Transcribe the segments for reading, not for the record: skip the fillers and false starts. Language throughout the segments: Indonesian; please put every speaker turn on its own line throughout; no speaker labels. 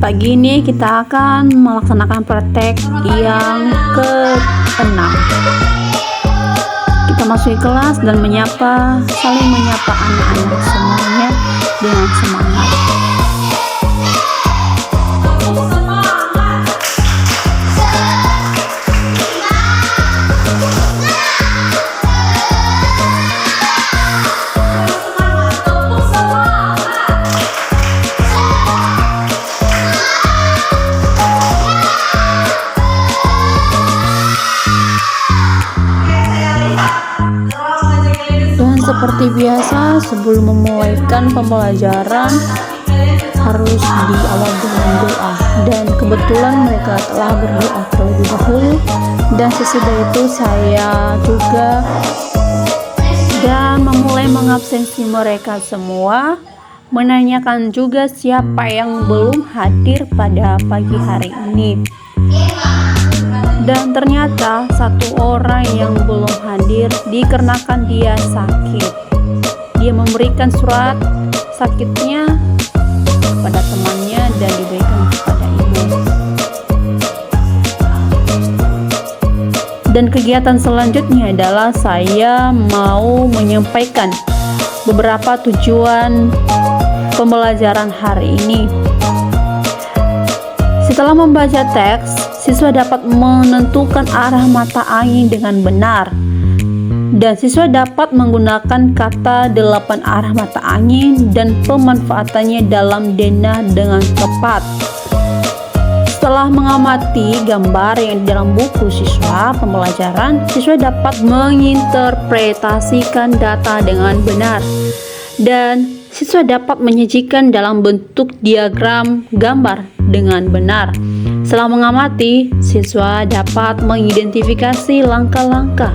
Pagi ini kita akan melaksanakan praktek yang ke-6. Kita masuk kelas dan saling menyapa anak-anak semuanya dengan semangat. Dan seperti biasa, sebelum memulaikan pembelajaran harus diawali dengan doa. Dan kebetulan mereka telah berdoa terlebih dahulu. Dan sesudah itu saya juga dan memulai mengabsensi mereka semua, menanyakan juga siapa yang belum hadir pada pagi hari ini. Dan ternyata satu orang yang belum hadir dikarenakan dia sakit. Dia memberikan surat sakitnya kepada temannya dan diberikan kepada ibu. Dan kegiatan selanjutnya adalah saya mau menyampaikan beberapa tujuan pembelajaran hari ini. Setelah membaca teks, siswa dapat menentukan arah mata angin dengan benar. Dan siswa dapat menggunakan kata 8 arah mata angin dan pemanfaatannya dalam denah dengan tepat. Setelah mengamati gambar yang di dalam buku siswa pembelajaran, siswa dapat menginterpretasikan data dengan benar. Dan siswa dapat menyajikan dalam bentuk diagram gambar dengan benar. Setelah mengamati, siswa dapat mengidentifikasi langkah-langkah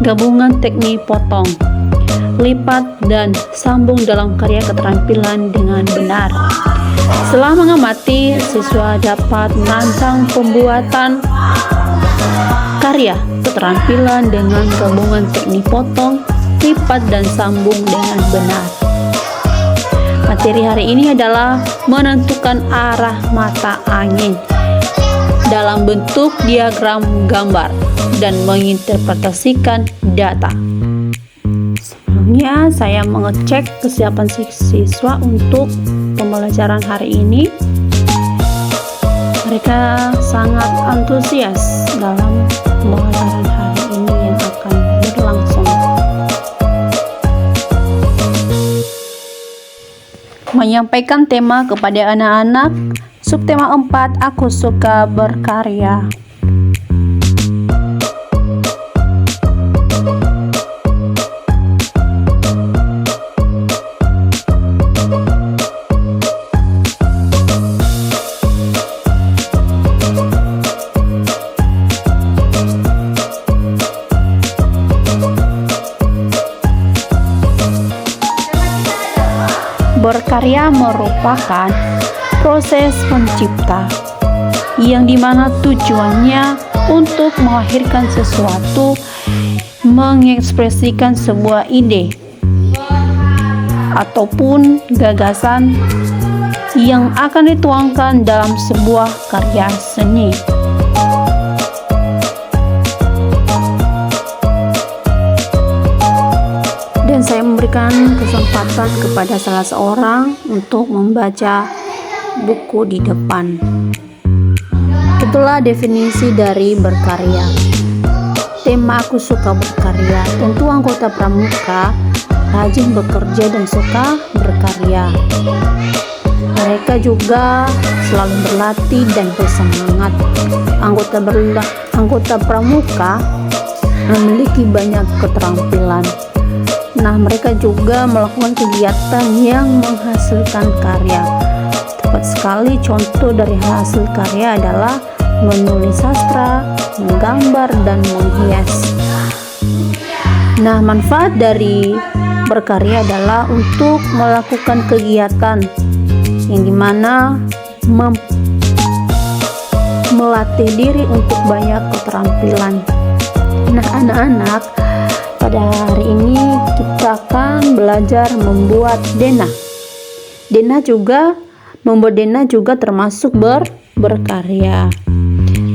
gabungan teknik potong, lipat, dan sambung dalam karya keterampilan dengan benar. Setelah mengamati, siswa dapat merancang pembuatan karya keterampilan dengan gabungan teknik potong, lipat, dan sambung dengan benar. Materi hari ini adalah menentukan arah mata angin dalam bentuk diagram gambar dan menginterpretasikan data. Sebelumnya saya mengecek kesiapan siswa untuk pembelajaran hari ini. Mereka sangat antusias dalam pembelajaran hari ini yang akan berlangsung. Menyampaikan tema kepada anak-anak. Subtema 4, aku suka berkarya. Berkarya merupakan proses pencipta yang dimana tujuannya untuk melahirkan sesuatu, mengekspresikan sebuah ide ataupun gagasan yang akan dituangkan dalam sebuah karya seni. Dan saya memberikan kesempatan kepada salah seorang untuk membaca buku di depan. Itulah definisi dari berkarya. Tema aku suka berkarya. Tentu anggota pramuka rajin bekerja dan suka berkarya. Mereka juga selalu berlatih dan bersemangat. Anggota pramuka memiliki banyak keterampilan. Nah, mereka juga melakukan kegiatan yang menghasilkan karya. Tepat sekali contoh dari hasil karya adalah menulis sastra, menggambar, dan menghias. Nah, manfaat dari berkarya adalah untuk melakukan kegiatan yang dimana melatih diri untuk banyak keterampilan. Nah, anak-anak, pada hari ini kita akan belajar membuat denah. Denah juga Membuat denah juga termasuk berkarya.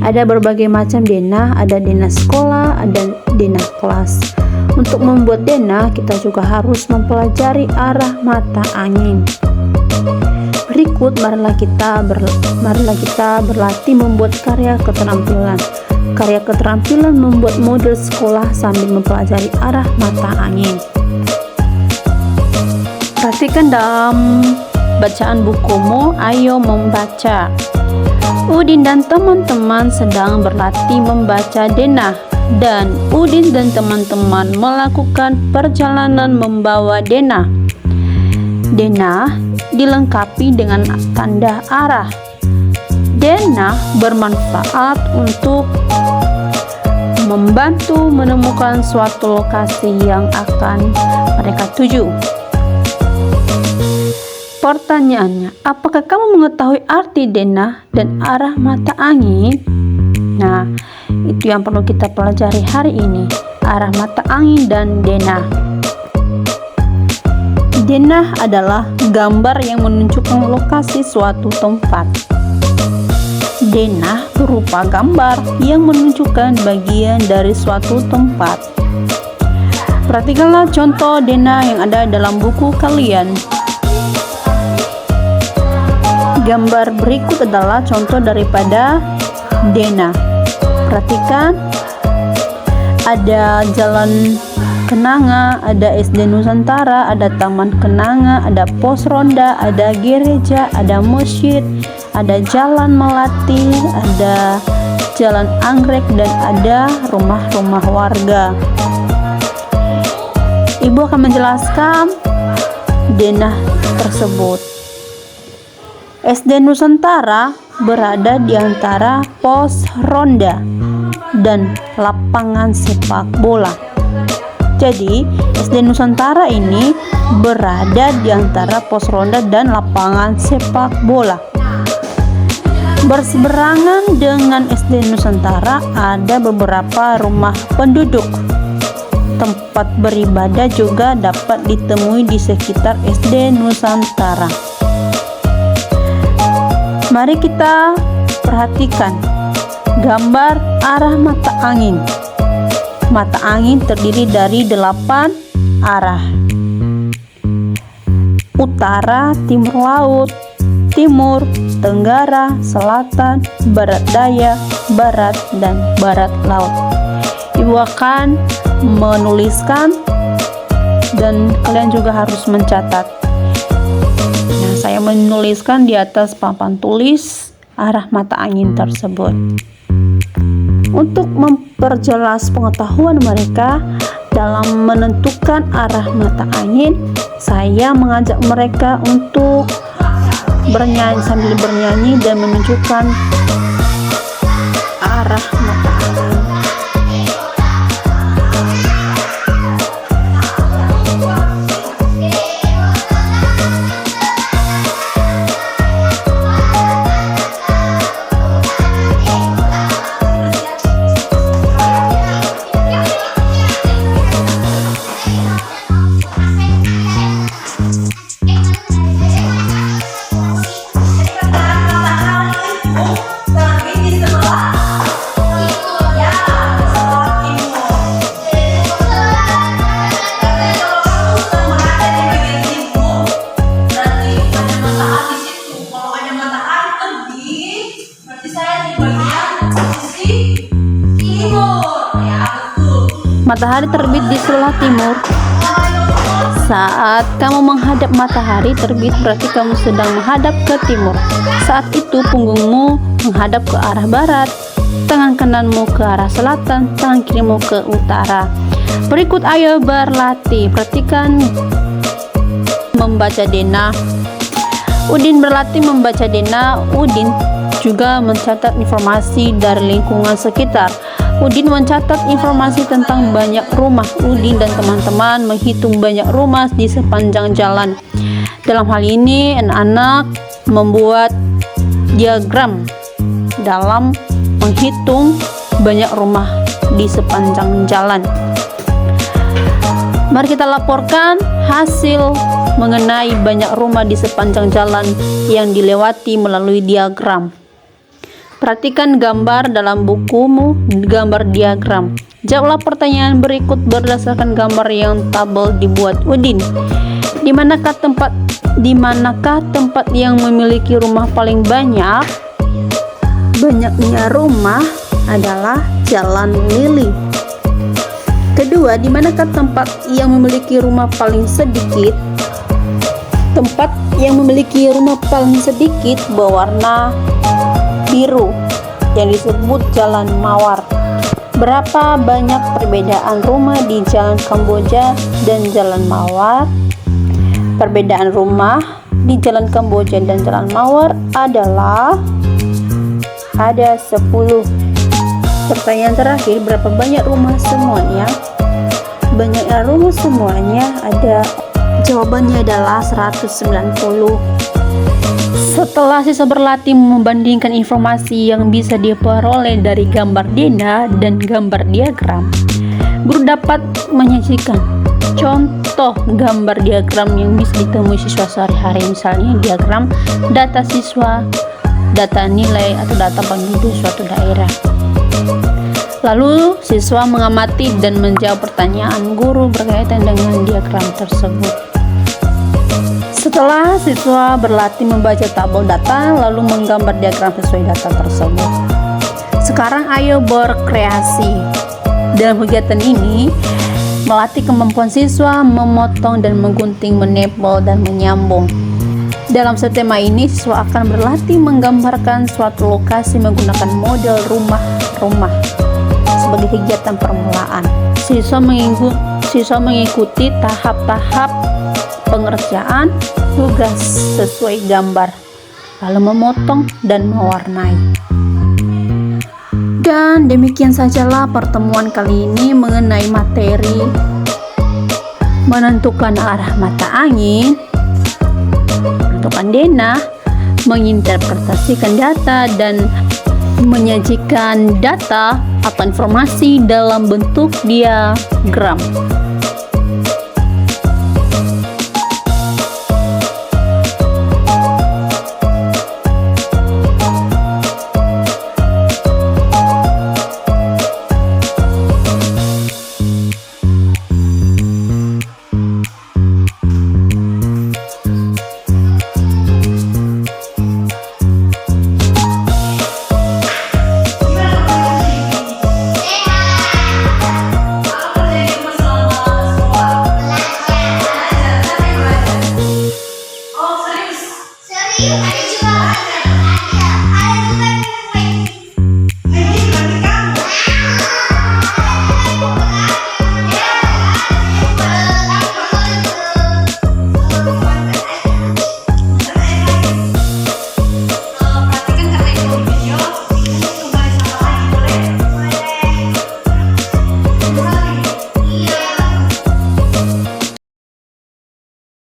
Ada berbagai macam denah, ada denah sekolah, ada denah kelas. Untuk membuat denah, kita juga harus mempelajari arah mata angin. Berikut, marilah kita berlatih membuat karya keterampilan. Karya keterampilan membuat model sekolah sambil mempelajari arah mata angin. Perhatikan dalam bacaan bukumu, ayo membaca. Udin dan teman-teman sedang berlatih membaca denah, dan Udin dan teman-teman melakukan perjalanan membawa denah. Denah dilengkapi dengan tanda arah. Denah bermanfaat untuk membantu menemukan suatu lokasi yang akan mereka tuju. Pertanyaannya, apakah kamu mengetahui arti denah dan arah mata angin? Nah, itu yang perlu kita pelajari hari ini, arah mata angin dan denah. Denah adalah gambar yang menunjukkan lokasi suatu tempat. Denah berupa gambar yang menunjukkan bagian dari suatu tempat. Perhatikanlah contoh denah yang ada dalam buku kalian. Gambar berikut adalah contoh daripada denah. Perhatikan, ada Jalan Kenanga, ada SD Nusantara, ada Taman Kenanga, ada pos ronda, ada gereja, ada masjid, ada Jalan Melati, ada Jalan Anggrek, dan ada rumah-rumah warga. Ibu akan menjelaskan denah tersebut. SD Nusantara berada di antara pos ronda dan lapangan sepak bola. Jadi, SD Nusantara ini berada di antara pos ronda dan lapangan sepak bola. Berseberangan dengan SD Nusantara ada beberapa rumah penduduk. Tempat beribadah juga dapat ditemui di sekitar SD Nusantara. Mari kita perhatikan gambar arah mata angin. Mata angin terdiri dari 8 arah: utara, timur laut, timur, tenggara, selatan, barat daya, barat, dan barat laut. Ibu akan menuliskan dan kalian juga harus mencatat. Nah, saya menuliskan di atas papan tulis arah mata angin tersebut. Untuk memperjelas pengetahuan mereka dalam menentukan arah mata angin, saya mengajak mereka untuk bernyanyi sambil bernyanyi dan menunjukkan arah mata angin. Matahari terbit di sebelah timur. Saat kamu menghadap matahari terbit, berarti kamu sedang menghadap ke timur. Saat itu punggungmu menghadap ke arah barat, tangan kananmu ke arah selatan, tangan kirimu ke utara. Berikut ayo berlatih. Perhatikan membaca denah. Udin berlatih membaca denah. Udin juga mencatat informasi dari lingkungan sekitar. Udin mencatat informasi tentang banyak rumah. Udin dan teman-teman menghitung banyak rumah di sepanjang jalan. Dalam hal ini, anak-anak membuat diagram dalam menghitung banyak rumah di sepanjang jalan. Mari kita laporkan hasil mengenai banyak rumah di sepanjang jalan yang dilewati melalui diagram. Perhatikan gambar dalam bukumu, gambar diagram. Jawablah pertanyaan berikut berdasarkan gambar yang tabel dibuat Udin. Di manakah tempat yang memiliki rumah paling banyak? Banyaknya rumah adalah Jalan Lili. Kedua, di manakah tempat yang memiliki rumah paling sedikit? Tempat yang memiliki rumah paling sedikit berwarna biru yang disebut Jalan Mawar. Berapa banyak perbedaan rumah di Jalan Kamboja dan Jalan Mawar? Perbedaan rumah di Jalan Kamboja dan Jalan Mawar adalah ada 10. Pertanyaan terakhir, berapa banyak rumah semuanya? Banyaknya rumah semuanya ada, jawabannya adalah 190. Setelah siswa berlatih membandingkan informasi yang bisa diperoleh dari gambar Dena dan gambar diagram, guru dapat menyajikan contoh gambar diagram yang bisa ditemui siswa sehari-hari, misalnya diagram data siswa, data nilai atau data penduduk suatu daerah. Lalu siswa mengamati dan menjawab pertanyaan guru berkaitan dengan diagram tersebut. Setelah siswa berlatih membaca tabel data lalu menggambar diagram sesuai data tersebut. Sekarang ayo berkreasi. Dalam kegiatan ini melatih kemampuan siswa memotong dan menggunting, menempel dan menyambung. Dalam setema ini siswa akan berlatih menggambarkan suatu lokasi menggunakan model rumah-rumah sebagai kegiatan permulaan. Siswa mengikuti tahap-tahap pengerjaan tugas sesuai gambar, lalu memotong dan mewarnai. Dan demikian sajalah pertemuan kali ini mengenai materi menentukan arah mata angin, menentukan denah, menginterpretasikan data, dan menyajikan data atau informasi dalam bentuk diagram.
Ada juga.